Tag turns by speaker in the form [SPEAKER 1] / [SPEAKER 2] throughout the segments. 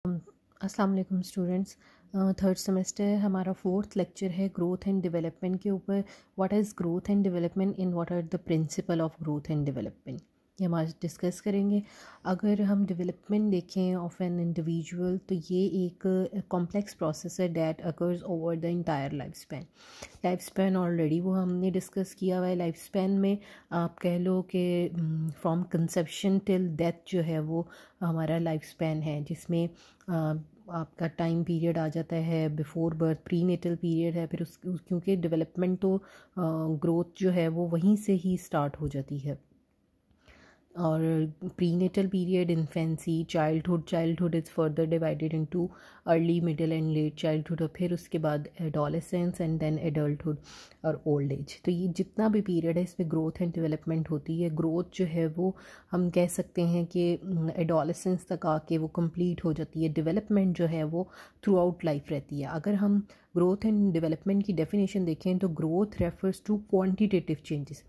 [SPEAKER 1] अस्सलाम वालेकुम students. Third semester हमारा फोर्थ लेक्चर है ग्रोथ एंड डेवलपमेंट के ऊपर। What is growth and development in what are the principle of growth and development, ये हम आज डिस्कस करेंगे। अगर हम डेवलपमेंट देखें ऑफ एन इंडिविजुअल तो ये एक कॉम्प्लेक्स प्रोसेस है that occurs over the entire life span already वो हमने डिस्कस किया हुआ है। लाइफ स्पैन में आप कह लो कि फ्रॉम कंसेप्शन टिल डेथ जो है वो हमारा लाइफ स्पैन है, जिसमें आपका टाइम पीरियड आ जाता है before birth, prenatal period है, फिर क्योंकि डेवलपमेंट तो ग्रोथ जो है वो वहीं से ही स्टार्ट हो जाती है। और prenatal period, infancy, childhood is further divided into early, middle and let childhood, और फिर उसके बाद एडोलेसेंस एंड देन एडल्टहुड और ओल्ड एज। तो ये जितना भी पीरियड है इसमें ग्रोथ एंड डेवलपमेंट होती है। ग्रोथ जो है वो हम कह सकते हैं कि एडोलेसेंस तक आके वो कंप्लीट हो जाती है। डेवलपमेंट जो है वो थ्रू आउट लाइफ रहती है। अगर हम ग्रोथ एंड डेवलपमेंट की डेफिनेशन देखें तो growth refers to quantitative changes,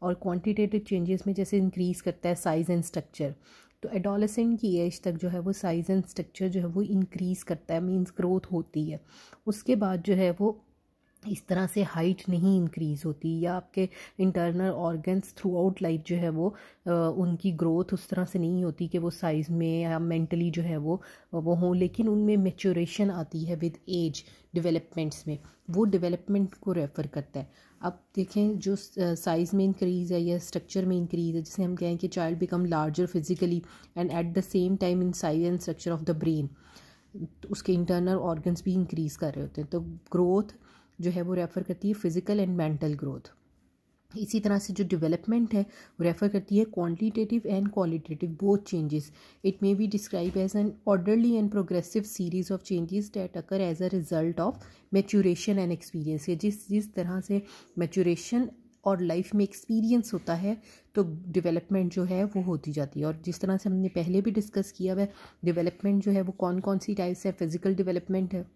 [SPEAKER 1] और क्वांटिटेटिव चेंजेस में जैसे इंक्रीज़ करता है साइज़ एंड स्ट्रक्चर, तो एडोलेसेंट की एज तक जो है वो साइज़ एंड स्ट्रक्चर जो है वो इंक्रीज़ करता है, मींस ग्रोथ होती है। उसके बाद जो है वो इस तरह से हाइट नहीं इंक्रीज़ होती, या आपके internal organs through out life जो है वो उनकी ग्रोथ उस तरह से नहीं होती कि वो साइज़ में या मेंटली जो है वो हो, लेकिन उनमें मैच्योरेशन आती है विद एज डेवलपमेंट्स में, वो डेवलपमेंट को रेफ़र करता है। अब देखें जो साइज़ में इंक्रीज़ है या स्ट्रक्चर में इंक्रीज़ है, जिसे हम कहें कि child become larger physically and at the same time in size and structure of the brain, उसके इंटरनल ऑर्गन्स भी इंक्रीज़ कर रहे होते हैं। तो ग्रोथ जो है वो रेफ़र करती है फिज़िकल एंड मेंटल ग्रोथ। इसी तरह से जो डेवलपमेंट है वो रेफ़र करती है quantitative and qualitative both changes. It may be describe as an orderly and progressive series of changes that occur as a result of maturation and experience. जिस तरह से मैच्योरेशन और लाइफ में एक्सपीरियंस होता है तो डेवलपमेंट जो है वो होती जाती है। और जिस तरह से हमने पहले भी डिस्कस किया हुआ है, डेवलपमेंट जो है वो कौन कौन सी टाइप्स है। फिज़िकल डेवलपमेंट है,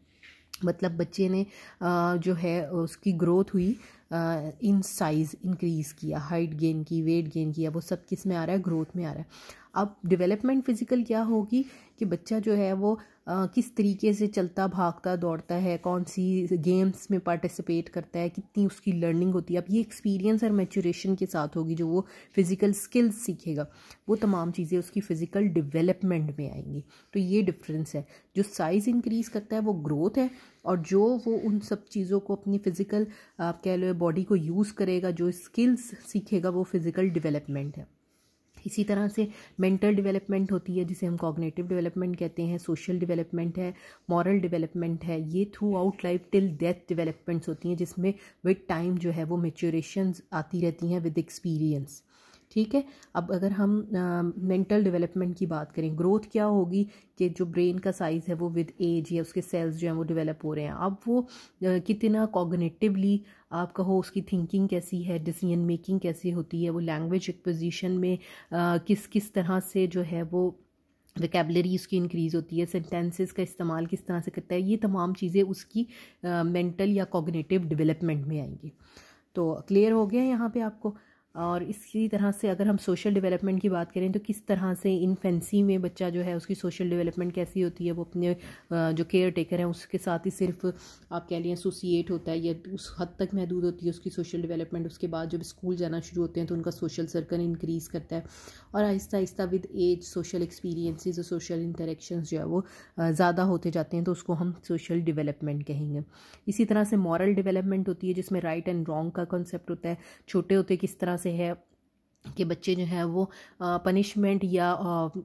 [SPEAKER 1] मतलब बच्चे ने जो है उसकी ग्रोथ हुई, इन साइज़ इंक्रीज़ किया, हाइट गेन की, वेट गेन किया, वो सब किस में आ रहा है, ग्रोथ में आ रहा है। अब डेवलपमेंट फिज़िकल क्या होगी कि बच्चा जो है वो किस तरीके से चलता भागता दौड़ता है, कौन सी गेम्स में पार्टिसिपेट करता है, कितनी उसकी लर्निंग होती है। अब ये एक्सपीरियंस और मैच्योरेशन के साथ होगी, जो वो फिज़िकल स्किल्स सीखेगा वो तमाम चीज़ें उसकी फ़िज़िकल डेवलपमेंट में आएंगी। तो ये डिफरेंस है। जो साइज़ इंक्रीज़ करता है वो ग्रोथ है, और जो वो उन सब चीज़ों को अपनी फ़िज़िकल आप कह लो बॉडी को यूज़ करेगा, जो स्किल्स सीखेगा, वो फिज़िकल डेवलपमेंट है। इसी तरह से मेंटल डेवलपमेंट होती है, जिसे हम कॉग्निटिव डेवलपमेंट कहते हैं। सोशल डेवलपमेंट है, मॉरल डेवलपमेंट है। ये through out life till death developments होती हैं, जिसमें विद टाइम जो है वो मैच्योरेशंस आती रहती हैं विद एक्सपीरियंस। ठीक है। अब अगर हम मेंटल डेवलपमेंट की बात करें, ग्रोथ क्या होगी कि जो ब्रेन का साइज़ है वो विद एज या उसके सेल्स जो हैं वो डेवलप हो रहे हैं। अब वो कितना कॉग्निटिवली आप कहो, उसकी थिंकिंग कैसी है, डिसीजन मेकिंग कैसी होती है, वो लैंग्वेज एक्विजिशन में किस किस तरह से जो है वो वोकैबुलरी उसकी इंक्रीज़ होती है, सेंटेंसेस का इस्तेमाल किस तरह से करता है, ये तमाम चीज़ें उसकी मेंटल या कॉग्निटिव डेवलपमेंट में आएंगी। तो क्लियर हो गया यहाँ पे आपको। और इसी तरह से अगर हम सोशल डेवलपमेंट की बात करें तो किस तरह से इन्फेंसी में बच्चा जो है उसकी सोशल डेवलपमेंट कैसी होती है, वो अपने जो केयर टेकर हैं उसके साथ ही सिर्फ आप कह लिए एसोसिएट होता है, या उस हद तक महदूद होती है उसकी सोशल डेवलपमेंट। उसके बाद जब स्कूल जाना शुरू होते हैं तो उनका सोशल सर्कल इंक्रीज़ करता है, और Aahista Aahista with as social experiences और सोशल इंटरेक्शंस जो है वो ज़्यादा होते जाते हैं, तो उसको हम सोशल डेवलपमेंट कहेंगे। इसी तरह से मॉरल डेवलपमेंट होती है, जिसमें राइट एंड रॉन्ग का कॉन्सेप्ट होता है। छोटे होते किस तरह से है कि बच्चे जो है वो पनिशमेंट या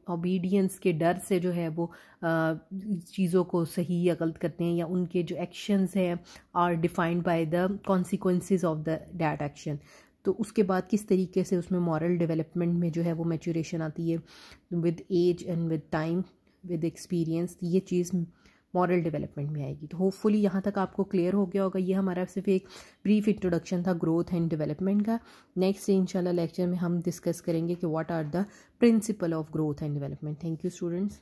[SPEAKER 1] ओबीडियंस के डर से जो है वो चीज़ों को सही या गलत करते हैं, या उनके जो एक्शंस हैं are defined by the consequences of the that action. तो उसके बाद किस तरीके से उसमें मॉरल डेवलपमेंट में जो है वो मैच्योरेशन आती है with age and with time with experience, ये चीज़ मॉरल डेवलपमेंट में आएगी। तो होपफुली यहाँ तक आपको क्लियर हो गया होगा। ये हमारा सिर्फ एक ब्रीफ इंट्रोडक्शन था ग्रोथ एंड डेवलपमेंट का। नेक्स्ट इंशाल्लाह लेक्चर में हम डिस्कस करेंगे कि what are the principle of growth and development. Thank you students.